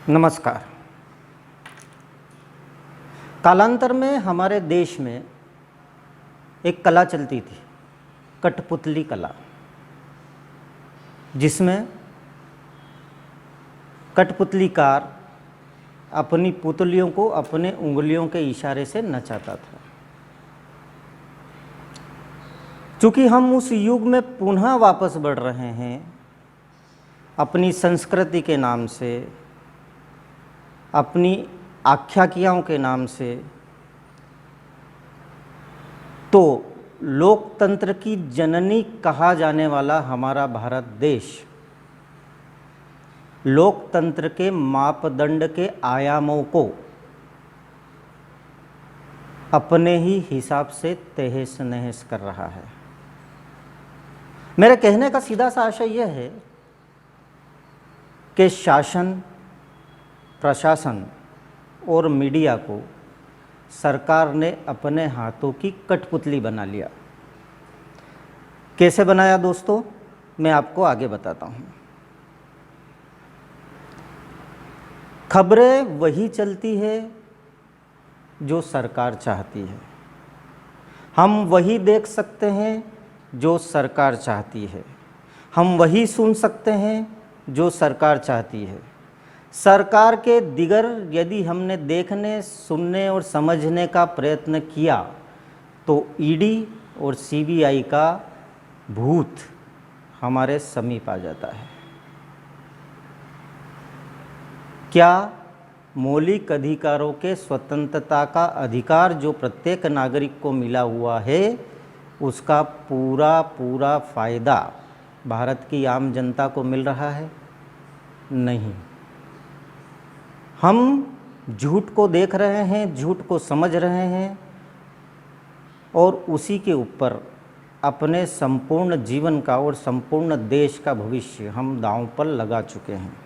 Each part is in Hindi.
नमस्कार। कालांतर में हमारे देश में एक कला चलती थी, कठपुतली कला, जिसमें कठपुतलीकार अपनी पुतलियों को अपने उंगलियों के इशारे से नचाता था। चूँकि हम उस युग में पुनः वापस बढ़ रहे हैं अपनी संस्कृति के नाम से, अपनी आख्याकियाओं के नाम से, तो लोकतंत्र की जननी कहा जाने वाला हमारा भारत देश लोकतंत्र के मापदंड के आयामों को अपने ही हिसाब से तहस नहस कर रहा है। मेरे कहने का सीधा सा आशय यह है कि शासन, प्रशासन और मीडिया को सरकार ने अपने हाथों की कठपुतली बना लिया। कैसे बनाया दोस्तों, मैं आपको आगे बताता हूँ। खबरें वही चलती है जो सरकार चाहती है, हम वही देख सकते हैं जो सरकार चाहती है, हम वही सुन सकते हैं जो सरकार चाहती है। सरकार के दिगर यदि हमने देखने, सुनने और समझने का प्रयत्न किया तो ईडी और सीबीआई का भूत हमारे समीप आ जाता है। क्या मौलिक अधिकारों के स्वतंत्रता का अधिकार जो प्रत्येक नागरिक को मिला हुआ है, उसका पूरा फायदा भारत की आम जनता को मिल रहा है? नहीं। हम झूठ को देख रहे हैं, झूठ को समझ रहे हैं और उसी के ऊपर अपने संपूर्ण जीवन का और संपूर्ण देश का भविष्य हम दांव पर लगा चुके हैं।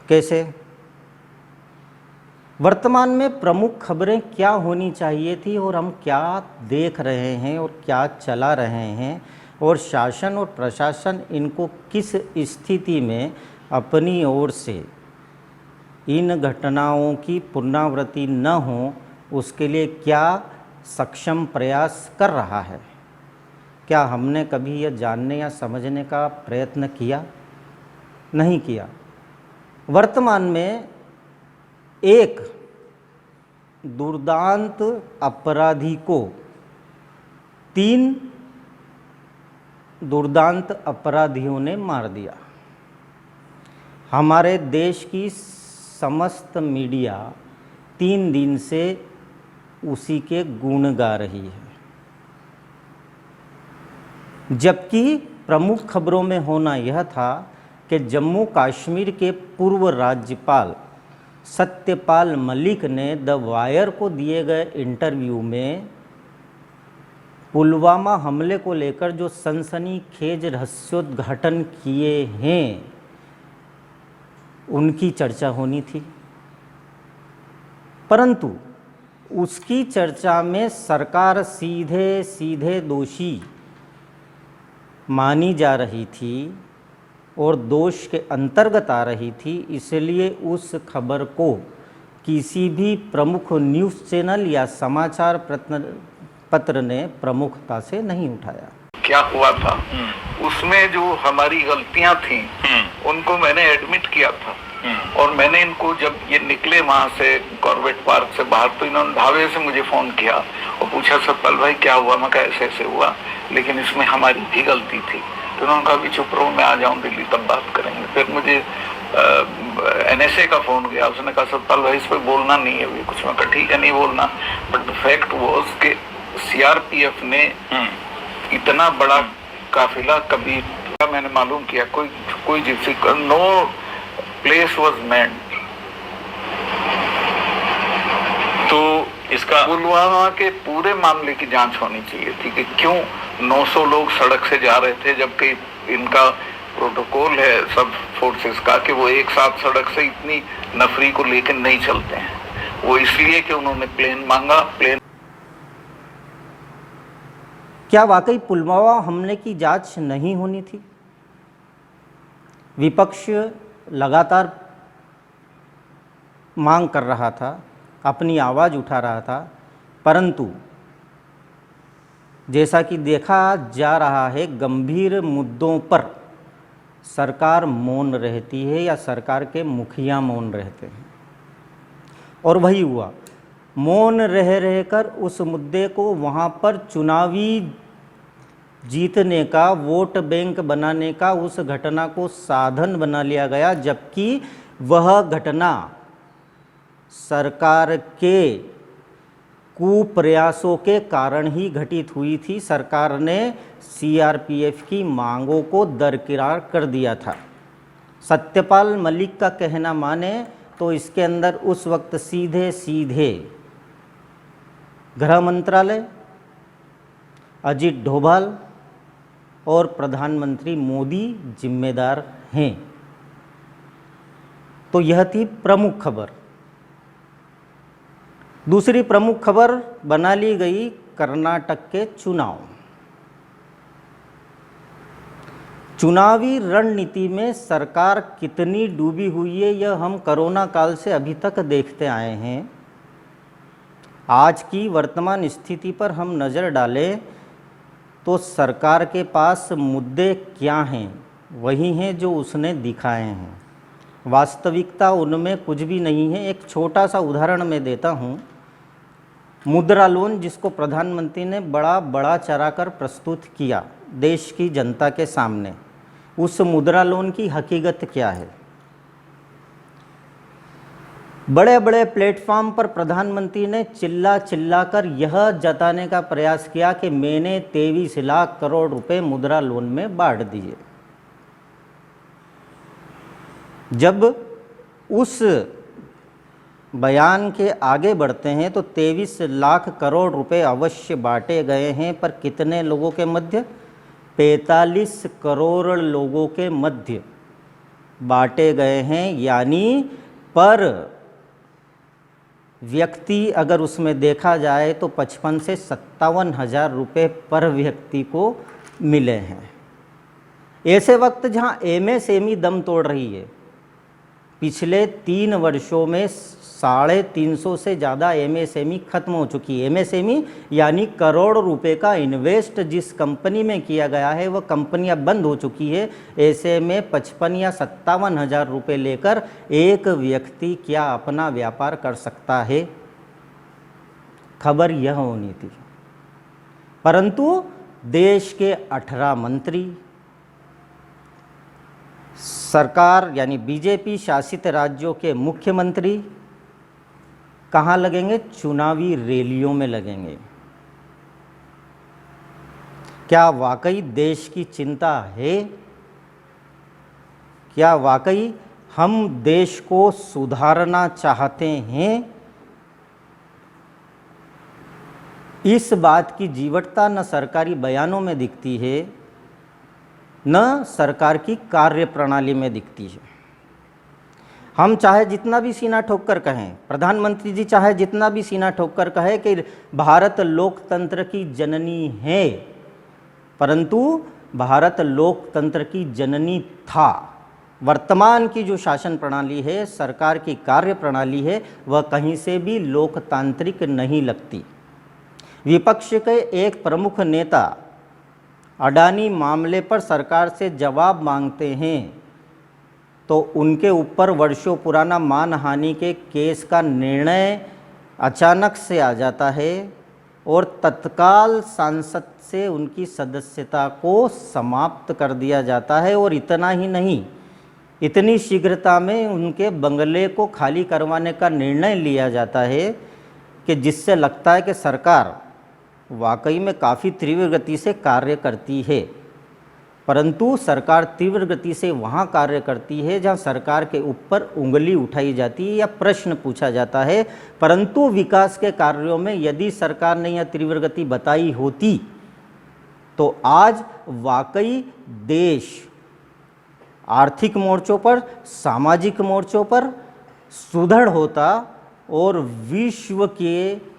कैसे? वर्तमान में प्रमुख खबरें क्या होनी चाहिए थी और हम क्या देख रहे हैं और क्या चला रहे हैं, और शासन और प्रशासन इनको किस स्थिति में अपनी ओर से इन घटनाओं की पुनरावृत्ति न हो उसके लिए क्या सक्षम प्रयास कर रहा है? क्या हमने कभी यह जानने या समझने का प्रयत्न किया? नहीं किया। वर्तमान में एक दुर्दांत अपराधी को 3 दुर्दांत अपराधियों ने मार दिया। हमारे देश की समस्त मीडिया 3 दिन से उसी के गुण गा रही है, जबकि प्रमुख खबरों में होना यह था कि जम्मू कश्मीर के पूर्व राज्यपाल सत्यपाल मलिक ने द वायर को दिए गए इंटरव्यू में पुलवामा हमले को लेकर जो सनसनीखेज रहस्योद्घाटन किए हैं उनकी चर्चा होनी थी, परंतु उसकी चर्चा में सरकार सीधे सीधे दोषी मानी जा रही थी और दोष के अंतर्गत आ रही थी। इसलिए उस खबर को किसी भी प्रमुख न्यूज़ चैनल या समाचार पत्र ने प्रमुखता से नहीं उठाया। क्या हुआ था उसमें जो हमारी गलतियां थी उनको मैंने एडमिट किया था, और मैंने इनको जब ये निकले वहां से कॉर्बेट पार्क से बाहर, तो इन्होंने धावे से मुझे फोन किया और पूछा सतपाल भाई क्या हुआ? मैं कहा ऐसे ऐसे हुआ, लेकिन इसमें हमारी भी गलती थी। तो उन्होंने कहा कि चुप रहो, मैं आ जाऊं दिल्ली तब बात करेंगे। फिर मुझे NSA का फोन गया, उसने कहा सतपाल भाई इस पर बोलना नहीं है कुछ। मैं कहा ठीक है नहीं बोलना, बट द फैक्ट वाज कि CRPF ने इतना बड़ा काफिला कभी, मैंने मालूम किया, कोई gypsy, no place was meant. तो इसका पुलवामा के पूरे मामले की जांच होनी चाहिए थी कि क्यों 900 लोग सड़क से जा रहे थे, जबकि इनका प्रोटोकॉल है सब फोर्सेस का कि वो एक साथ सड़क से इतनी नफरी को लेकर नहीं चलते हैं। वो इसलिए कि उन्होंने प्लेन मांगा। प्लेन क्या वाकई पुलवामा हमले की जांच नहीं होनी थी? विपक्ष लगातार मांग कर रहा था, अपनी आवाज़ उठा रहा था, परंतु जैसा कि देखा जा रहा है गंभीर मुद्दों पर सरकार मौन रहती है या सरकार के मुखिया मौन रहते हैं। और वही हुआ, मौन रह रहकर उस मुद्दे को वहाँ पर चुनावी जीतने का, वोट बैंक बनाने का उस घटना को साधन बना लिया गया, जबकि वह घटना सरकार के कुप्रयासों के कारण ही घटित हुई थी। सरकार ने सीआरपीएफ की मांगों को दरकिरार कर दिया था। सत्यपाल मलिक का कहना माने तो इसके अंदर उस वक्त सीधे सीधे गृह मंत्रालय, अजित डोभाल और प्रधानमंत्री मोदी जिम्मेदार हैं। तो यह थी प्रमुख खबर। दूसरी प्रमुख खबर बना ली गई कर्नाटक के चुनाव। चुनावी रणनीति में सरकार कितनी डूबी हुई है यह हम कोरोना काल से अभी तक देखते आए हैं। आज की वर्तमान स्थिति पर हम नज़र डालें तो सरकार के पास मुद्दे क्या हैं, वही हैं जो उसने दिखाए हैं। वास्तविकता उनमें कुछ भी नहीं है। एक छोटा सा उदाहरण मैं देता हूँ। मुद्रा लोन, जिसको प्रधानमंत्री ने बड़ा चढ़ाकर प्रस्तुत किया देश की जनता के सामने, उस मुद्रा लोन की हकीकत क्या है? बड़े बड़े प्लेटफॉर्म पर प्रधानमंत्री ने चिल्ला कर यह जताने का प्रयास किया कि मैंने 23 लाख करोड़ रुपए मुद्रा लोन में बांट दिए। जब उस बयान के आगे बढ़ते हैं तो 23 लाख करोड़ रुपए अवश्य बांटे गए हैं, पर कितने लोगों के मध्य? 45 करोड़ लोगों के मध्य बांटे गए हैं। यानी पर व्यक्ति अगर उसमें देखा जाए तो 55 से 57 हज़ार रुपये पर व्यक्ति को मिले हैं। ऐसे वक्त जहां एमएसएमई दम तोड़ रही है, पिछले 3 वर्षों में 350 से ज़्यादा एमएसएमई खत्म हो चुकी है। एमएसएमई यानी करोड़ रुपए का इन्वेस्ट जिस कंपनी में किया गया है वह कंपनियां बंद हो चुकी है। ऐसे में 55 या 57 हज़ार रुपये लेकर एक व्यक्ति क्या अपना व्यापार कर सकता है? खबर यह होनी थी। परंतु देश के 18 मंत्री, सरकार यानी बीजेपी शासित राज्यों के मुख्यमंत्री कहाँ लगेंगे? चुनावी रैलियों में लगेंगे। क्या वाकई देश की चिंता है? क्या वाकई हम देश को सुधारना चाहते हैं? इस बात की जीवटता न सरकारी बयानों में दिखती है, न सरकार की कार्यप्रणाली में दिखती है। हम चाहे जितना भी सीना ठोक कर कहें, प्रधानमंत्री जी चाहे जितना भी सीना ठोक कर कहे कि भारत लोकतंत्र की जननी है, परंतु भारत लोकतंत्र की जननी था। वर्तमान की जो शासन प्रणाली है, सरकार की कार्य प्रणाली है, वह कहीं से भी लोकतांत्रिक नहीं लगती। विपक्ष के एक प्रमुख नेता अडानी मामले पर सरकार से जवाब मांगते हैं तो उनके ऊपर वर्षों पुराना मानहानि के केस का निर्णय अचानक से आ जाता है और तत्काल सांसद से उनकी सदस्यता को समाप्त कर दिया जाता है। और इतना ही नहीं, इतनी शीघ्रता में उनके बंगले को खाली करवाने का निर्णय लिया जाता है कि जिससे लगता है कि सरकार वाकई में काफ़ी तीव्र गति से कार्य करती है। परंतु सरकार तीव्र गति से वहाँ कार्य करती है जहाँ सरकार के ऊपर उंगली उठाई जाती है या प्रश्न पूछा जाता है। परंतु विकास के कार्यों में यदि सरकार ने यह तीव्र गति बताई होती तो आज वाकई देश आर्थिक मोर्चों पर, सामाजिक मोर्चों पर सुदृढ़ होता और विश्व के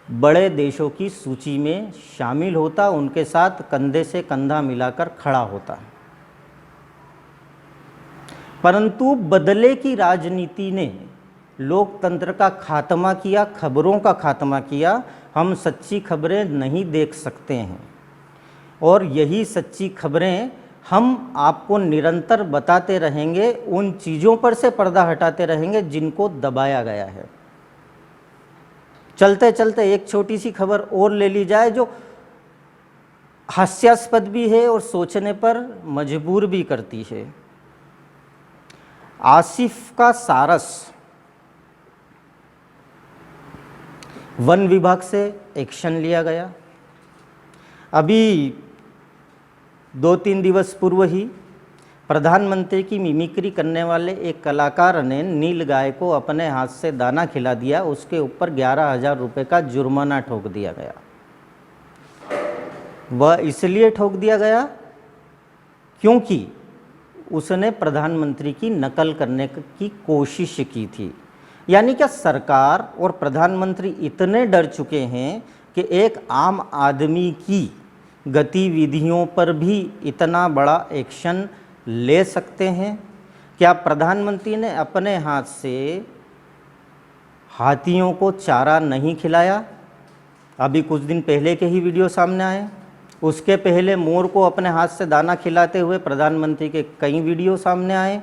बड़े देशों की सूची में शामिल होता, उनके साथ कंधे से कंधा मिलाकर खड़ा होता। परंतु बदले की राजनीति ने लोकतंत्र का खात्मा किया, खबरों का खात्मा किया। हम सच्ची खबरें नहीं देख सकते हैं और यही सच्ची खबरें हम आपको निरंतर बताते रहेंगे, उन चीज़ों पर से पर्दा हटाते रहेंगे जिनको दबाया गया है। चलते चलते एक छोटी सी खबर और ले ली जाए जो हास्यास्पद भी है और सोचने पर मजबूर भी करती है। आसिफ का सारस वन विभाग से एक्शन लिया गया। अभी 2-3 दिवस पूर्व ही प्रधानमंत्री की मिमिक्री करने वाले एक कलाकार ने नील गाय को अपने हाथ से दाना खिला दिया, उसके ऊपर 11,000 रुपये का जुर्माना ठोक दिया गया। वह इसलिए ठोक दिया गया क्योंकि उसने प्रधानमंत्री की नकल करने की कोशिश की थी। यानी क्या सरकार और प्रधानमंत्री इतने डर चुके हैं कि एक आम आदमी की गतिविधियों पर भी इतना बड़ा एक्शन ले सकते हैं? क्या प्रधानमंत्री ने अपने हाथ से हाथियों को चारा नहीं खिलाया? अभी कुछ दिन पहले के ही वीडियो सामने आए। उसके पहले मोर को अपने हाथ से दाना खिलाते हुए प्रधानमंत्री के कई वीडियो सामने आए।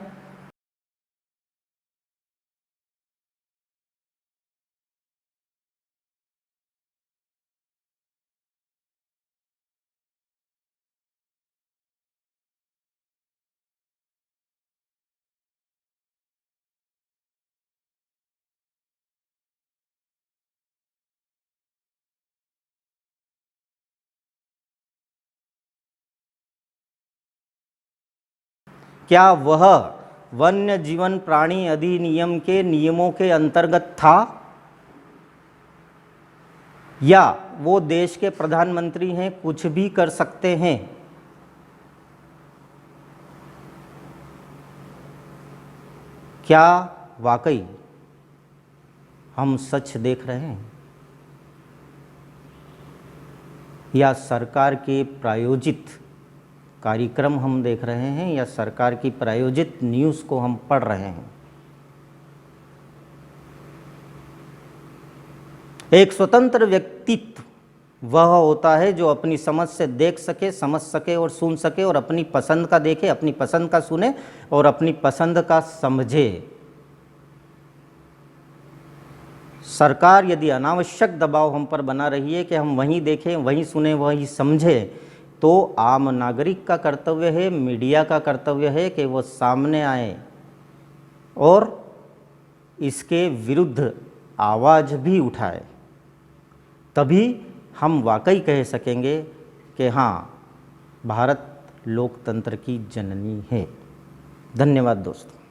क्या वह वन्य जीवन प्राणी अधिनियम के नियमों के अंतर्गत था या वो देश के प्रधानमंत्री हैं, कुछ भी कर सकते हैं? क्या वाकई हम सच देख रहे हैं या सरकार के प्रायोजित कार्यक्रम हम देख रहे हैं या सरकार की प्रायोजित न्यूज़ को हम पढ़ रहे हैं? एक स्वतंत्र व्यक्तित्व वह होता है जो अपनी समझ से देख सके, समझ सके और सुन सके और अपनी पसंद का देखे, अपनी पसंद का सुने और अपनी पसंद का समझे। सरकार यदि अनावश्यक दबाव हम पर बना रही है कि हम वहीं देखें, वहीं सुने, वहीं समझें, तो आम नागरिक का कर्तव्य है, मीडिया का कर्तव्य है कि वो सामने आए और इसके विरुद्ध आवाज़ भी उठाए। तभी हम वाकई कह सकेंगे कि हाँ, भारत लोकतंत्र की जननी है। धन्यवाद दोस्तों।